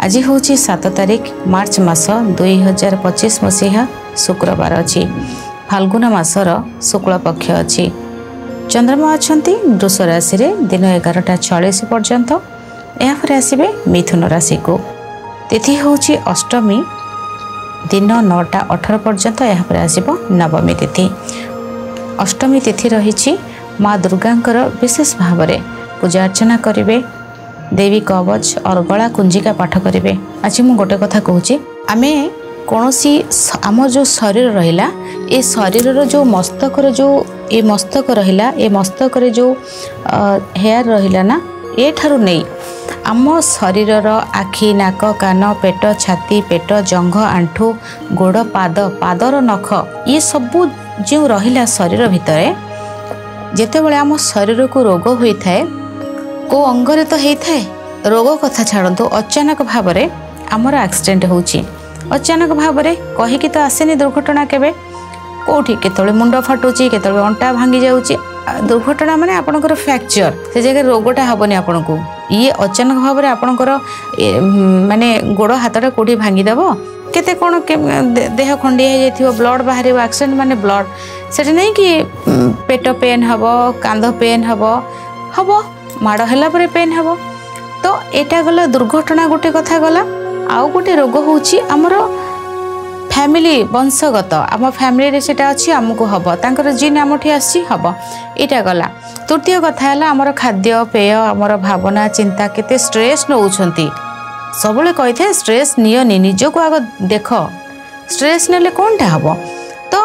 आज हूँ 7 तारिख मार्च मास 2025 मसीहा शुक्रवार अच्छी फाल्गुन मासर शुक्ल पक्ष अच्छी चंद्रमा अच्छा वृष राशि दिन 11:40 पर्यंत यापर आसवे मिथुन राशि को तिथि हूँ अष्टमी दिन 9:18 पर्यंत यापर आसव नवमी तिथि। अष्टमी तिथि रही माँ दुर्गांकर विशेष भाव में पूजा अर्चना करेंगे, देवी कवच अर्गला कुंजिका पाठ करेंगे। आज मुझे गोटे कथा कहूँ आमे कौन आम जो शरीर रहा ये शरीर जो मस्तक जो ये मस्तक रहा ये मस्तक जो हेयर रहा ना ये ठारू नहीं आम शरीर आखि नाक कान पेट छाती पेट जंघ आंठू गोड़ पाद पादर नख ये सबू जो रहा शरीर भितर जिते बड़े आम शरीर को रोग होता है को अंगरे तो होता है रोग कथा छाड़ू अचानक भाव में आमर एक्सीडेंट होची अचानक भाव में कहीकि तो आसेनी दुर्घटना केबे कोठी केतळे मुंड फाटुची केतळे अंटा भांगी जाउची दुर्घटना माने आपनकर फ्रैक्चर से जगह रोगटा हबनी आपनको ये अचानक भाव में आपनकर माने गोड़ हाथटा कोठी भांगी देबो केते कोन देह खंडिया हो जाइथिबो ब्लड बाहर एक्सीडेंट माने ब्लड सेटा नहीं कि पेट पेन हबो कांध पेन हबो हबो माड़ हला परे पेन हबो तो एटा गला दुर्घटना गोटे कथा गला आउ गोटे रोग होची हमर फैमिली वंशगत आम फैमिली रे सेटा अछि हमको हबो तांकर जीन आमठी आसी हबो एटा गला। तृतीय कथा है आमर खाद्य पेय आमर भावना चिंता केते स्ट्रेस नउछंती सबले कहिथे स्ट्रेस नियनि निजको आग देख स्ट्रेस नेले कोनटा हबो तो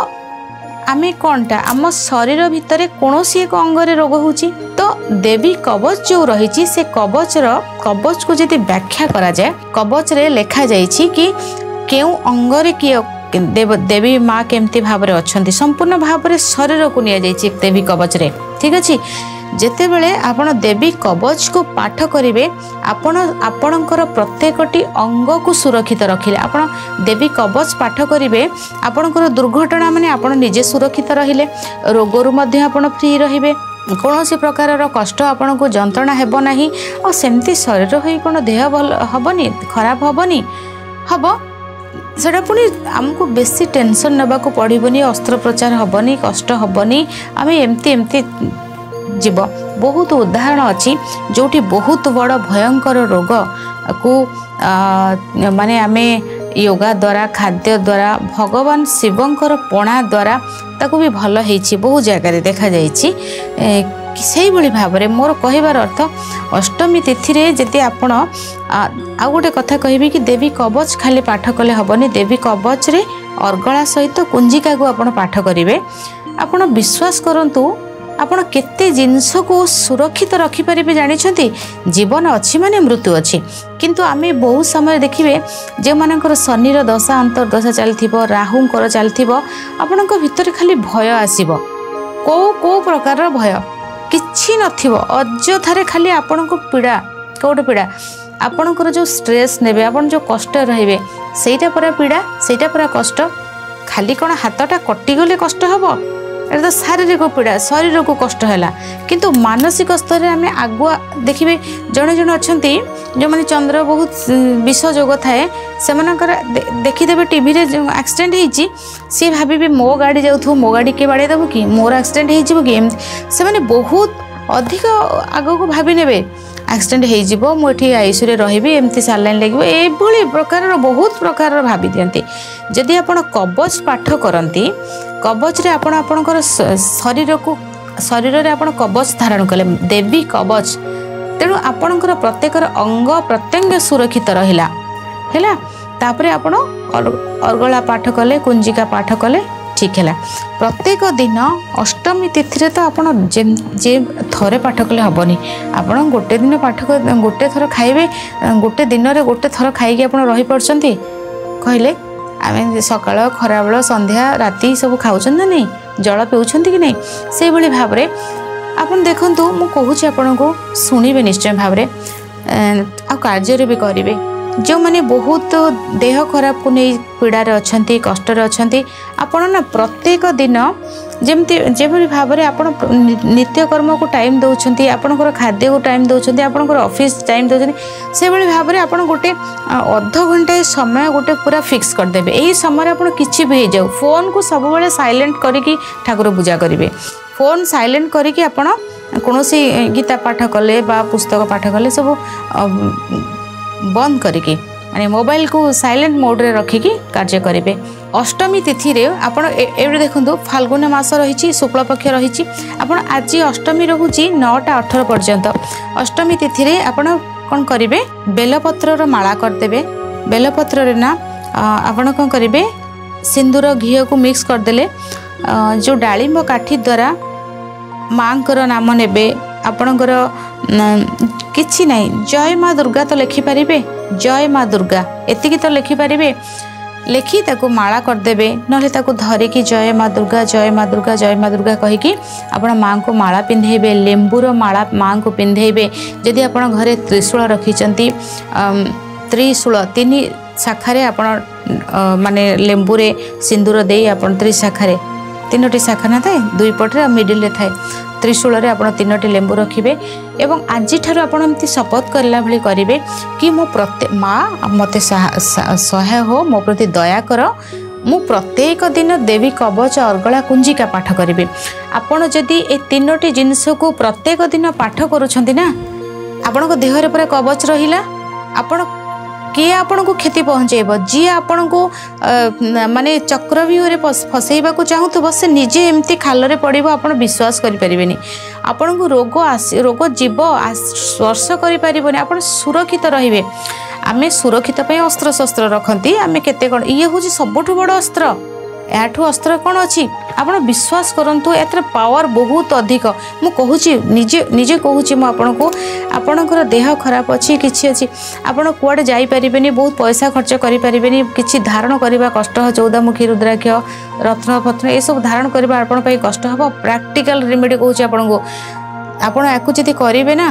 आमे कोनटा आम शरीर भितर कोनोसी एक अंगरे रोग होची तो देवी कवच जो रही से कवच को यदि व्याख्या करा जाए कवच रे लिखा जाइछि कि केउ अंगरे किए देवी माँ केमती भाव में अच्छा संपूर्ण भाव में शरीर को निया जाइछि देवी कवच रे ठीक अच्छे जेते बेले आपण देवी कवच को पाठ करेंगे आपणकर प्रत्येकटी अंग को सुरक्षित रखिले आपण देवी कवच पाठ करेंगे आपणकर दुर्घटना माने आपण निजे सुरक्षित रहिले रोगरु मध्य आपण फ्री रहिबे कौन सी प्रकार कष्ट आपन को जंत्रणा हेब नहीं और सेमती शरीर हो कौन देह भल हेनी खराब हेनी हम सेटा पुणी आमको बेसी टेंशन नवा को पड़ोनी अस्त्रोपचार हेनी कष्ट हेनी आम एमती जीव बहुत उदाहरण अच्छी जोटी बहुत बड़ भयंकर रोग को माने आमे योगा द्वारा खाद्य द्वारा भगवान शिवंकर पणा द्वारा ताकू भी भल होती बहुत जगह देखा जाइए से भाव में मोर कहबार अर्थ अष्टमी तिथि रे जदि आपण आ गोटे कथा कहबी कि देवी कवच खाली पाठ कले हेनी देवी कवच रे अर्गला सहित कुंजिका को आपण पाठ करेंगे आपण विश्वास करंतु आपण केते जिनस को सुरक्षित रखिपारे जानी जीवन अच्छी माने मृत्यु अच्छी किंतु आमे बहुत समय देखिए जो मानकर शनिर दशा अंतर्दशा चलथिबो राहुंकर चलथिबो आपणक भितर खाली भय आसीबो को प्रकार भय किछि नथिबो अजथारे खाली आपणक पीड़ा कोटे पीड़ा आपणकर जो स्ट्रेस नेबे आपण जो कष्ट रहिबे सेटा परा पीड़ा सेटा परा कष्ट खाली कोन हाथटा कटि गले कष्ट हबो तो शारीरिक पीड़ा शरीर को कष्ट है किंतु मानसिक स्तर में आगुआ देखिए जड़े जड़े अच्छा जो मैंने चंद्र बहुत विष जोग थाए से देखीदे टीवी एक्सीडेंट होती सी भाभी मो गाड़ी जाऊ मो गाड़ी किए बाड़े देव कि मोर एक्सीडेंट हो कि से बहुत अधिक आग को भाभी ने एक्सीडेंट हो मुझे आईसीयू रही एमती सालाइन लगे ये प्रकार बहुत प्रकार भाभी दिखती जदि आप कवच पाठ करती कवच रे आपण आपणकर शरीर को शरीर रे आपण कवच धारण कले देवी कवच तेणु आपणकर प्रत्येक अंग प्रत्यंग सुरक्षित रहिला हैला तापरे आपण अर्गला पाठ कले कुंजिका पाठ कले ठीक है प्रत्येक दिन अष्टमी तिथि तो आपण जे थरे पाठ कले हेनी आपण गोटे दिन पाठ गोटे थर खाइबे गोटे दिन रे गोटे थर खाइके आपण रही पड़छंती कहले आम सकाळ खराबेल संध्या राति सब खाऊन ना नहीं जल पीउछंती कि नहीं से भली भाव में आपन देखंतु मु कहूची आपन को सुनिबे निश्चय भाव में आ कार्य भी करेंगे जो मैंने बहुत देह खराब को नहीं पीड़ार अच्छा कष्ट अच्छा आपण ना प्रत्येक दिन जमती जेभली भाव में आप नित्यकर्म को टाइम दौरान आपंकर खाद्य को टाइम दौरान आपंकर ऑफिस टाइम दौरान से भाई भाव में आप गोटे अध घंटे समय गोटे पूरा फिक्स करदेवे यही समय आप किसी भी हो जाऊ फोन को सब बेले साइलेंट करके ठाकुर पूजा करेंगे फोन साइलेंट करके आप कौन गीता पाठ कले बा पुस्तक पाठ कले सब बंद करके माने मोबाइल को साइलेंट मोड रे रखिकी कार्य करेंगे। अष्टमी तिथि रे आपण एवडे देखंतु फाल्गुन मास रही शुक्ल पक्ष रही आपण आज अष्टमी रोची 9:18 पर्यंत अष्टमी तिथि रे आपण कौन करेंगे बेलपत्र माला करदेवे बेलपत्र रे ना आपण कौन करेंगे सिंदूर घी को मिक्स करदेले जो डालिंब काठी द्वारा माँकर नाम नेबे आपणकर किछि नहीं जय माँ दुर्गा तो लिखिपारे जय माँ दुर्गा एतिकी तो लिखिपारे लिखि ताको माला करदेवे नले ताको धरिकी जय माँ दुर्गा जय माँ दुर्गा जय माँ दुर्गा कहीकि आपण माँ को माला पिंधेबे लेंबूर माला माँ को पिंधेबे जदि आपण घरे त्रिशूल रखिचंती त्रिशूल 3 शाखारे आपण माने लेंबूरे सिंदूर दे आपण त्रिशाखारे 3टी शाखा ना थाए 2 पटे मिडिल रे थाए त्रिशूल रे आपण 3टी लेंबू रखिबे एवं आज ठार आपण एमती शपथ करला भली करिवे कि मो प्रत्येक माँ मते सहाय हो मो प्रति दया कर मु प्रत्येक दिन देवी कवच अर्गला कुंजिका पाठ करिवे आपण जदि ए 3टी जिनिस को प्रत्येक दिन पाठ करूछंती ना आपण को देह रे पूरा कवच रहिला आपण किए आपण को क्षति पहुँचेब जी आपण को माने चक्रव्यूह फसैबा को चाहूब से निजे एमती खाल पड़ो आप विश्वास करें आपण को रोग जीव स्पर्श करें आप सुरक्षित रे आम सुरक्षित अस्त्र शस्त्र रखती आम केते कौन ये हूँ सबुठ बड़ अस्त्र याठू अस्त्र कौन अच्छी आपड़ विश्वास करंतु एतर पावर बहुत अधिक मु कहूची निजे निजे कहूची मु आपन को आपनकर देह खराब अच्छी किछि अच्छी आपन कुआडे जाई परिबेनी बहुत पैसा खर्च करि परिबेनी किछि धारण करबा कष्ट 14मुखी रुद्राक्ष रत्न फत्न ए सब धारण करबा आपन पई कष्ट हबो प्रैक्टिकल रेमेडी कहूची आपन को आपन याकु जति करिवे ना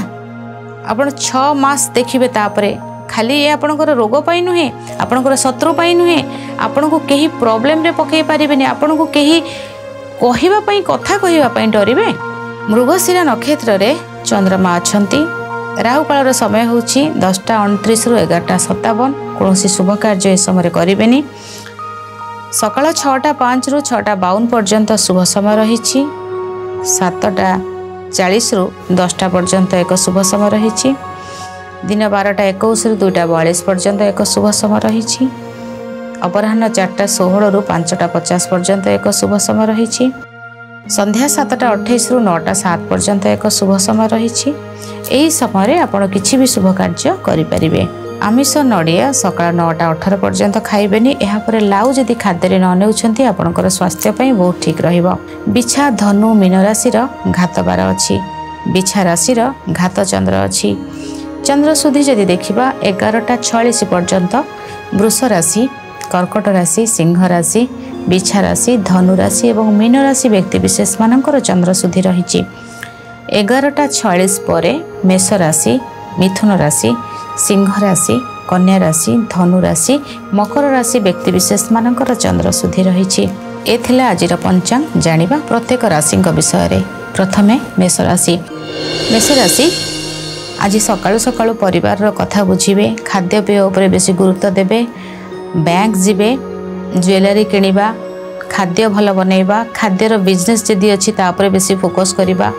आपन 6 मास देखिबे तापरे खाली ये आपणकर रोग पाई नुहे आपणकर शत्रु पाई नुहे आपण को कहीं प्रॉब्लम रे पकई पारिबेनी आपण को कहीं कहिबा पई कथा कहिबा पई डरिबे। मृगशिरा नक्षत्र रे चंद्रमा अछंती राहु काल समय होछि 10:29 रु 11:57 कोनोसी शुभ कार्य ए समय करिबेनी सकाळ 6:05 रु 6:52 पर्यंत शुभ समय रहिछि 7:40 रु 10टा पर्यंत एक शुभ समय रहिछि दिन 12:21 रु 2:42 पर्यंत एक शुभ समय रही अपराह्न 4:16 रु 5:50 पर्यंत एक शुभ समय रही संध्या 7:28 रु 9:07 पर्यंत एक शुभ समय रही यही समय आपण किछि भी शुभ कार्य करें। आमिष नड़िया सकाळ 9:18 पर्यंत खाइबेनी यापर लाउ जदि खाद्य न नेउछंती आपणकर स्वास्थ्य पई बहुत ठीक रहिबो। बिछा धनु मीन राशि घात बार अच्छी बिछा राशि घात चंद्र अच्छी चंद्र सुधी जदि देखा 11:46 पर्यंत वृष राशि कर्कट राशि सिंह राशि बिछा राशि धनु राशि और मीन राशि व्यक्ति विशेष मानकर चंद्र सुधी रही 11:46 पर मेष राशि मिथुन राशि सिंह राशि कन्या राशि धनु राशि मकर राशि व्यक्ति विशेष मानकर चंद्र सुधी रही आज पंचांग जानिबा प्रत्येक राशि विषय प्रथमे मेष राशि आज सकाळु सकाळु परिवार कथा बुझे खाद्यपेय उपर बेसी गुरुत्व देवे बैंक जीवे ज्वेलरी किनिबा खाद्य भल बनैबा खाद्यर बिजनेस जदि अच्छी तापर बेसी फोकस करिबा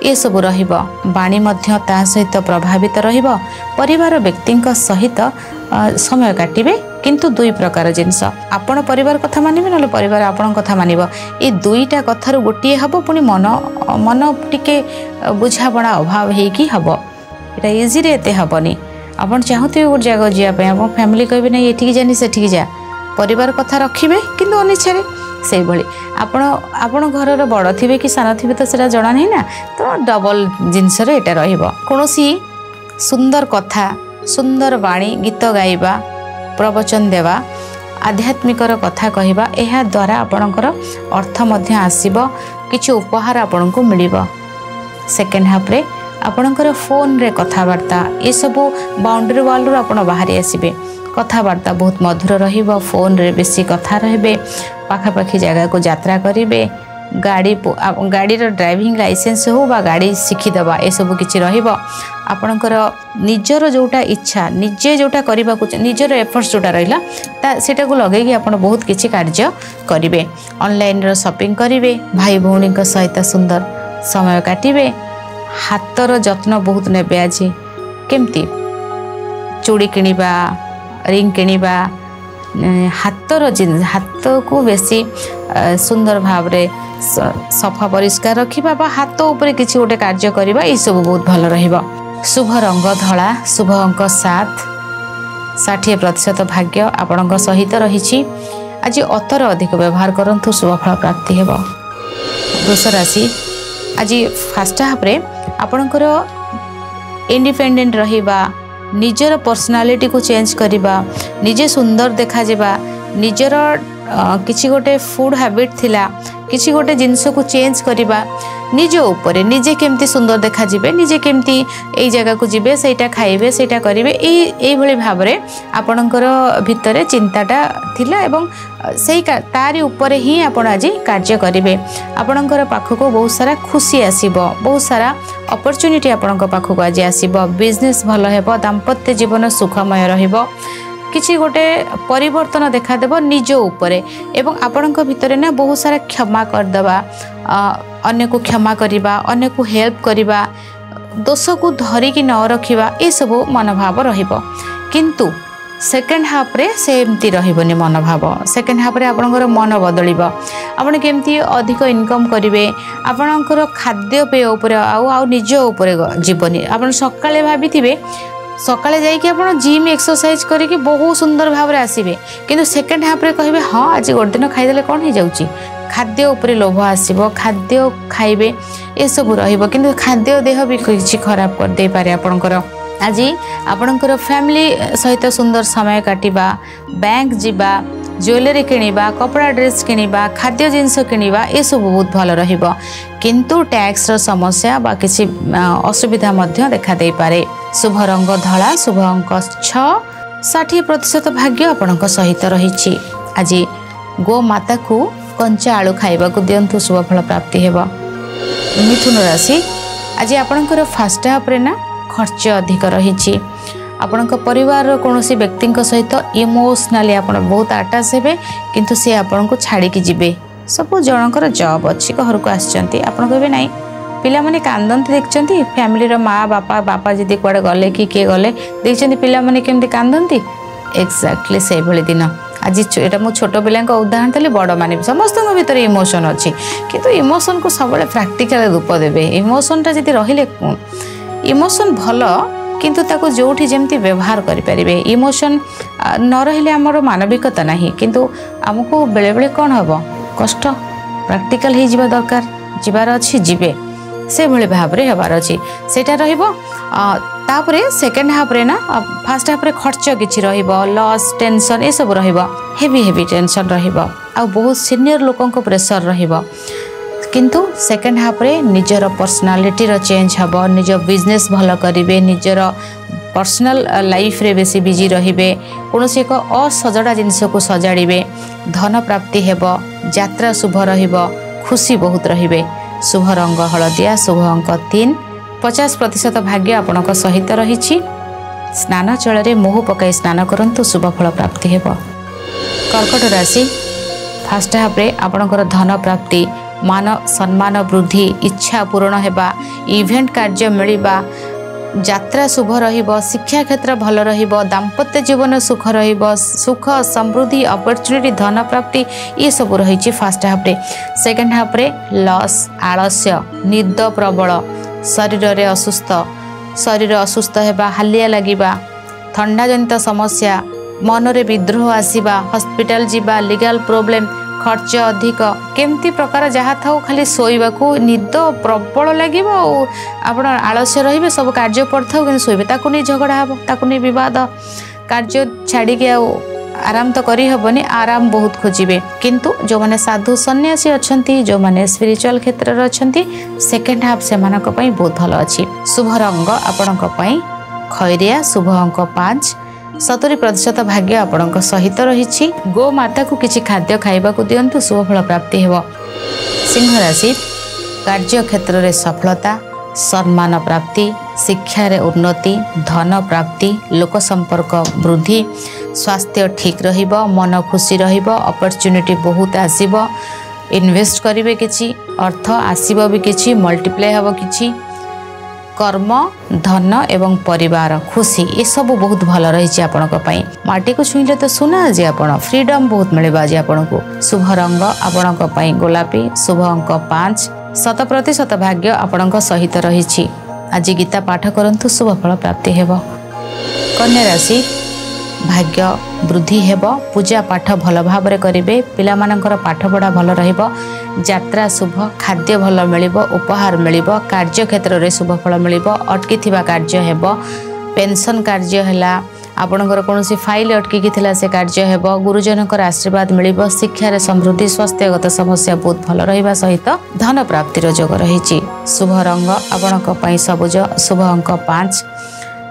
ये सब रहिबो बाणी मध्य ता सहित प्रभावित रहिबो परिवार व्यक्ति सहित समय काटिबे किंतु दुई प्रकार जिनस आपण परिवार कथा मानिबे नले परिवार आपण कथा मानिबो ए दुईटा कथार गोटिए हबो पुनी मन मन टिके बुझाबणा अभाव हेकी हबो एटा इजी रे एते हबनी आपण चाहते गोटे जगह जावाई आप फैमिली कहे ना ये जानी से जा परिवार कथा रखिए किंतु अनिच्छा से भाई आपण घर बड़ थे कि सान थे तो सीटा जना नहीं ना तो डबल जिनस कौन सुंदर कथा सुंदर बाणी गीत गाइबा प्रवचन देवा आध्यात्मिकर कथा कहवा यह द्वारा आपणकर अर्थ मध्य आसीबो किछि उपहार आपन को मिलिबो सेकेंड हाफ रे आपणकर फोन रे कथबार्ता ये सब बाउंड्री वाल रू आपण बाहरी आसबे कथबार्ता बहुत मधुर रहिबो फोन रे बेसी कथा रहबे पाखापाखी जगह को यात्रा करेंगे गाड़ी ड्राइविंग लाइसेंस हो बा गाड़ी शिखिदेवा ये सब किसी आपणकर निजर जोटा इच्छा निजे जोटा करने को निजर एफर्ट्स जोटा रहा सेटा को लगे आप बहुत किसी कार्य करेंगे ऑनलाइन शॉपिंग करेंगे भाई भौणी सहित सुंदर समय काटिबे हाथर जत्न बहुत नेबे आज केमती चूड़ी किनिबा रिंग किनिबा हाथर जिन हाथ को बेसी सुंदर भाव रे सफा परिष्कार रखिबा बा हाथ ऊपर किसी गोटे कार्य करबा ई सब बहुत भल रहिबा। शुभ रंग धला शुभ अंक 7 60% भाग्य आपणक सहित रही। आज अतर अधिक व्यवहार करंतु शुभ फल प्राप्ति हेबो। वृष राशि आज फर्स्ट हाफ रे आपणकर इंडिपेंडेंट रहिबा निजर पर्सनालिटी को चेंज करवा निजे सुंदर देखा जावा निजर किसी गोटे फूड हैबिट थिला किसी गोटे जिनस को चेंज करवा निज ऊपर निजे केमती सुंदर देखा जिबे निजे केमती एई जगह को जिबे सेटा खाइबे सेटा करिवे एई भली भाव रे आपणकर भितरे चिंताटा थिला एवं सेई तारी ऊपर ही आपण आज कार्य करिवे आपणकर पाखको बहुत सारा खुशी आसीबो बहुत सारा अपॉर्चुनिटी आपणक पाखको आज आसीबो बिजनेस भल हेबो दाम्पत्य जीवन सुखमय रहिबो किसी गोटे परिवर्तन देखा देव निज उपरे एवं आपणक भितरे ना बहुत सारा क्षमा करदेवा अन्य को क्षमा करवा अन्य को हेल्प करवा दोष को धरिकी न रखिबा ए सब मनोभाव रहिबो किंतु सेकेंड हाफ रे सेमती रहिबोनी मनोभाव सेकेंड हाफ रे आपणकर मन बदलिबो आपण केमती अधिक इनकम करिवे आपणकर खाद्य पेय ऊपर आउ निज ऊपर जीवनी आपण सकाळे भाबिथिबे सकाळे जाइए आप जिम एक्सरसाइज करके बहुत सुंदर भाव में आसबे किंतु सेकेंड हाफ रे कहे हाँ आज गोटे दिन खाईदे कौन हो जाऊँगी खाद्य उपरे लोभ आसब खाद्य खाइबे ये सब रहिबो किंतु खाद्य देह भी किसी खराब कर दे पारे आपणकर आज आपणकर फैमिली सहित सुंदर समय काटिबा बैंक जिबा ज्वेलरी किनिबा कपड़ा ड्रेस किनिबा खाद्य जिनस किनिबा ये सब बहुत भल रहिबो किंतु टैक्स रो समस्या बा किसी असुविधा मध्य देखा दे पारे। शुभ रंग धला शुभ अंक 6 60% भाग्य आपणक सहित रही। आज गो माता को कंचा आलू खाइबा को दियंतु शुभ फल प्राप्ति हेबो। मिथुन राशि आज आपणकर फर्स्ट हाफ रे ना खर्च अधिक रही आपणक परिवार कौन व्यक्ति सहित इमोशनाली आप बहुत अटैच हेबे किंतु सी आपन को छाड़ी की जिबे सब जनकर जॉब अच्छी घर को आसचंती आपण कहबे नाही पिला माने कांदंती देखचंती फैमिली रो माँ बापा जदी कुआडे गले कि के गले देखचंती पिला माने केमती कांदंती एक्जाक्टली से भली दिन आज एटा मो छोट पिला उदाहरण देली बड़ माने समस्त भीतर इमोशन अच्छी किंतु इमोशन को सब प्रैक्टिकल रूप देबे इमोशनटा जदी रहिले इमोशन भल किंतु ताको जोठी जेमती व्यवहार करें इमोशन न रहिले आमर मानविकता नहीं किंतु आमको बेले बेले कौन हम कष्ट प्रैक्टिकल हो जावा दरकार जीवार अच्छी जीवे से भली भाव रे हबार अच्छी सेटा रहिबो तापरे सेकेंड हाफ रे ना फर्स्ट हाफ रे खर्च किछि रहिबो लॉस टेंशन ए सब रहिबो हेवी टेंशन रहिबो आ बहुत सीनियर लोकन को प्रेशर रहिबो किंतु सेकेंड हाफ रे निजर पर्सनालिटी रो चेंज हबो निज बिजनेस भल करिवे निजर पर्सनल लाइफ रे बेसी बिजी रहिबे कोनोसी एक असजड़ा जिनिस को सजाड़िबे धन प्राप्ति हेबो यात्रा शुभ रहिबो खुशी बहुत रहिबे। शुभ रंग हलदिया शुभ अंक 3 50% भाग्य आपणक सहित रही। स्नान जल मोह पकाई स्नान करंतु शुभ फल प्राप्ति हेबो। कर्कट राशि फर्स्ट हाफ रे आपणकर धन प्राप्ति मान सम्मान वृद्धि इच्छा पूरण हेबा इवेंट कार्य मिलिबा यात्रा शुभ रहिबो शिक्षा क्षेत्र भल रहिबो दाम्पत्य जीवन सुख रहिबो सुख समृद्धि अपॉर्चुनिटी धन प्राप्ति ये सब रही फर्स्ट हाफ रे। सेकेंड हाफ रे लॉस आलस्य निद प्रबल शरीर असुस्थ हेबा हालिया लागिबा ठंडा जनित समस्या मनरे विद्रोह आसीबा हॉस्पिटल जीवा लीगल प्रॉब्लम खर्च अधिक केमती प्रकार जहाँ था खाली शोवा को निद प्रबल लगे आप आलस्य रे सब कार्य पड़ता कि शोबे ताकू नहीं झगड़ा हे ताकू नहीं बद कार्य छाड़ी आराम तो करी हबनी आराम बहुत खोजिबे किंतु जो माने साधु सन्यासी अछंती जो माने स्पिरिचुअल क्षेत्र रे अछंती सेकंड हाफ से मानक पई बहुत भलो अछि। शुभ रंग आपणक पई खैरिया शुभ अंक 5 70% भाग्य आपणक सहित रहिछि। गो माता को किछि खाद्य खाइबा को दियंतु शुभ फल प्राप्ति हेबो। सिंह राशि कार्य क्षेत्र रे सफलता सम्मान प्राप्ति शिक्षा रे उन्नति धन प्राप्ति लोक संपर्क वृद्धि स्वास्थ्य ठीक रहिबो मन खुशी रहिबो अपॉर्चुनिटी बहुत आसीबो इन्वेस्ट करिवे किछि अर्थ आसीबो भी किछि मल्टीप्लाई हबो किछि कर्म धन एवं परिवार खुशी ये सब बहुत भल रही आपणक माटी को छुईले तो सुना आज आपण फ्रीडम बहुत मिले आज आपण को। शुभ रंग आपणक गोलापी शुभ अंक 5 100% भाग्य आपणक सहित रही। आज गीता पाठ करंतु शुभ फल प्राप्ति हेबो। कन्या राशि भाग्य वृद्धि हेबो पूजा पाठ भल भाव करेंगे पिला मानकर पाठ पढ़ा भल रहिबो यात्रा शुभ खाद्य भल मिलिबो उपहार मिलिबो कार्य क्षेत्र रे शुभ फल मिलिबो अटकी थिबा कार्य हेबो पेंशन कार्य हैला आपणकर कोनोसी फाइल अटकी थिला से कार्य हेबो गुरुजनकर आशीर्वाद मिलिबो शिक्षा रे समृद्धि स्वास्थ्यगत समस्या बहुत भल रहिबा सहित धन प्राप्तिर योग रहिछि। शुभ रंग आपणक पई सबुज शुभ अंक 5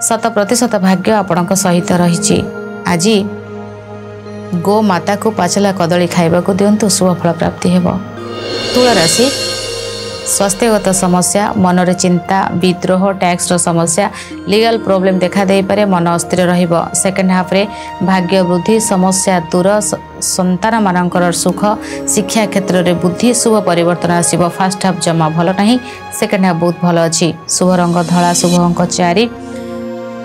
100% भाग्य आपणक सहित रहिछि। आज गो माता को पाचला कदली खाइबा को दियंतु शुभ फल प्राप्ति हेबो। तुला राशि स्वास्थ्यगत समस्या मनरे चिंता विद्रोह टैक्स रो समस्या लीगल प्रॉब्लम देखा दे पारे मन अस्थिर रहिबो। सेकंड हाफ रे भाग्य वृद्धि समस्या दूर संतान मानकर सुख शिक्षा क्षेत्र रे बुद्धि शुभ परिवर्तन आसीबो। फर्स्ट हाफ जमा भलो नाही सेकंड हाफ बहुत भलो अछि। शुभ रंग धला शुभ अंक 4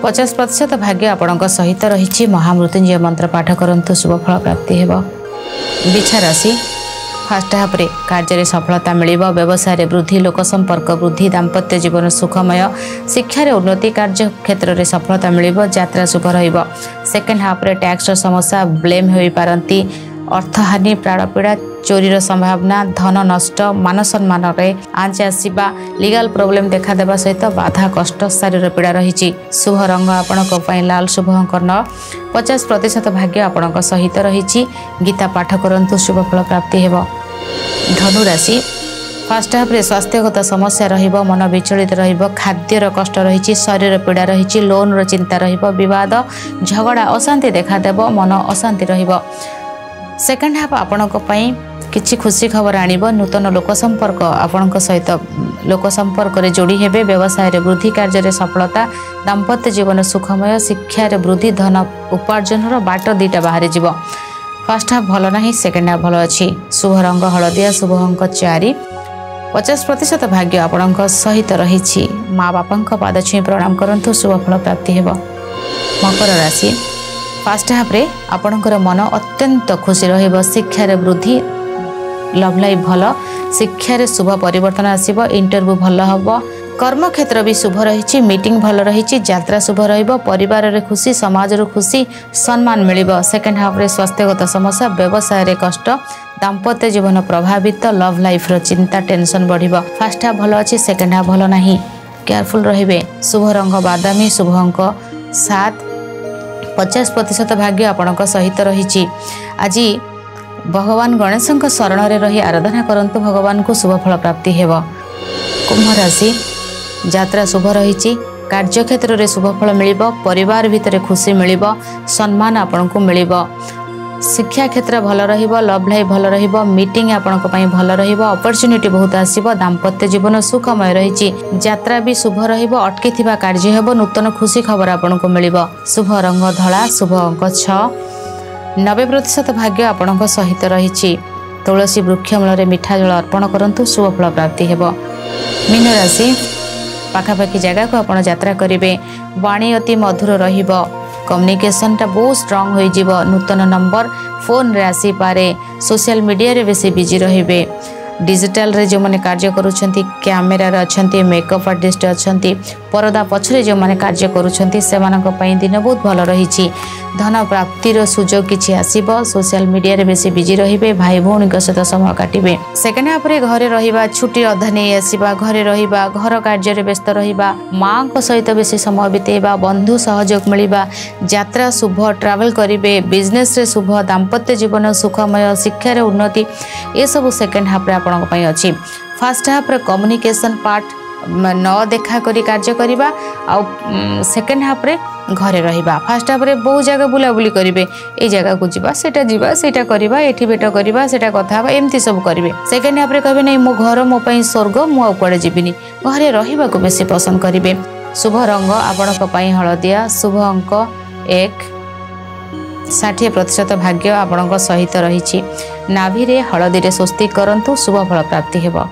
50% भाग्य आपणक सहित रही। महामृत्युंजय मंत्र पाठ करंतु शुभ फल प्राप्ति हेबो। बिछा राशि फर्स्ट हाफ रे कार्य सफलता मिलिबो व्यवसाय रे वृद्धि लोक संपर्क वृद्धि दाम्पत्य जीवन सुखमय शिक्षा रे उन्नति कार्य क्षेत्र रे सफलता मिलिबो यात्रा शुभ रहिबो। सेकंड हाफ रे टैक्स रो समस्या ब्लेम होई पारंती अर्थहानि प्राण पीड़ा चोरीर संभावना धन नष्ट मान सम्मान आंच आसवा लीगल प्रॉब्लम देखा देबा सहित बाधा कष्ट शरीर पीड़ा रही। शुभ रंग आपणक लाल शुभ अंक 9 50% भाग्य आपणक सहित रही। गीता पाठ करंतु शुभ फल प्राप्ति हेबो। धनु राशि फर्स्ट हाफ रे स्वास्थ्यगत समस्या रहिबो मन विचलित रहिबो खाद्यर कष्ट रही शरीर पीड़ा रही लोन रो चिंता रहिबो विवाद झगड़ा अशांति देखा देबो मन अशांति रहिबो। सेकंड हाफ आपणक पई किछि खुशी खबर आनिबो नूतन लोक संपर्क आपणक सहित लोक संपर्क रे जोड़ी हेबे व्यवसाय रे वृद्धि कार्य रे सफलता दाम्पत्य जीवन सुखमय शिक्षा रे वृद्धि धन उपार्जन रो बाट दीटा बाहर जीवो। फर्स्ट हाफ भलो नाही सेकंड हाफ भलो अछि। शुभ रंग हळदिया शुभ अंक 4 50% भाग्य आपणक सहित रही। माँ बापा पाद छुई प्रणाम करंतु शुभ फल प्राप्ति हेबो। मकर राशि फर्स्ट हाफ रे आपणकर मन अत्यंत खुशी रहिबो शिक्षा रे वृद्धि लव लाइफ भल शिक्षा रे शुभ परिवर्तन आसीबो इंटरव्यू भल हबो कर्म क्षेत्र भी शुभ रही मीटिंग भल रही यात्रा शुभ रहिबो परिवार रे खुशी समाज रो खुशी सम्मान मिलिबो। सेकंड हाफ रे स्वास्थ्यगत समस्या व्यवसाय रे कष्ट दाम्पत्य जीवन प्रभावित लव लाइफ रो चिंता टेंशन बढ़िबो। फर्स्ट हाफ भल अछि सेकंड हाफ भल नाही केयरफुल रहिबे। शुभ रंग बादामी शुभ अंक 7 50% भाग्य आपणक सहित रही। आज भगवान गणेश शरण रे रही आराधना करंतु भगवान को शुभ फल प्राप्ति हेबो। कुंभ राशि यात्रा शुभ रही कार्य क्षेत्र रे शुभ फल मिलिबो परिवार भितर खुशी मिलिबो सम्मान आपन को मिलिबो शिक्षा क्षेत्र भल रहिबो लव लाइफ भल रहिबो मीटिंग आपनक पई भल रहिबो अपॉर्चुनिटी बहुत आसीबो दाम्पत्य जीवन सुखमय रही यात्रा भी शुभ रहिबो अटकी थिबा कार्य हेबो नूतन खुशी खबर आपन को मिलिबो। शुभ रंग धला शुभ अंक 6 90% भाग्य आपनक सहित रही। तुलसी वृक्ष मूल मिठा जल अर्पण करंतु शुभ फल प्राप्ति हेबो। मीन राशि पाखापाखि जगह को आपण यात्रा करेंगे वाणी अति मधुर रहिबो कम्युनिकेशन टा बहुत स्ट्रांग हो जीवो नूतन नंबर फोन रे आसी पारे सोशल मीडिया रे बेसी बिजी रहिबे डिजिटल रे जो माने कार्य करूछंती कैमेरा रे अछंती मेकअप आर्टिस्ट अछंती परदा पछरे जो माने कार्य करूछंती सेमानक पई दिन बहुत भल रही। धन प्राप्तिर सुजोग किछि आसीबो। सोशल मीडिया रे बेसी बिजी रहिबे। भाई भौणी के सहित समय काटिबे। सेकेंड हाफ रे घरे रहिबा, छुट्टी अधा नहीं आसीबा, घरे रहिबा, घर कार्य रे व्यस्त रहिबा, मां को सहित बेसी समय बितेबा, बंधु सहयोग मिलिबा, यात्रा शुभ, ट्रैवल करिवे, बिजनेस रे शुभ, दाम्पत्य जीवन सुखमय, शिक्षा रे उन्नति, ये सब सेकेंड हाफ रे आपन पई अछि। फर्स्ट हाफ रे कम्युनिकेशन पार्ट न देखा करी कार्य करिबा, आ सेकेंड हाफ रे घरे रहिबा। फर्स्ट हाफ रे बहुत जगह बुलाबुली करिवे, ए जगह को जीवा सेटा करिबा, एठी बेट करिबा, सेटा कथा हबा, एमती सब करिवे। सेकेंड हाफ रे कहबे नै मो घर मो पई स्वर्ग, मु आ कुआडे जीविनी, घरे रहिबा को बेसी पसंद करिवे। शुभ रंग आपनक पई हळदिया, शुभ अंक 1, 60% भाग्य आपनक सहित रहिछि। नाभि रे हळदी रे स्वस्तिक करंतु, शुभ फल प्राप्ति हेबो।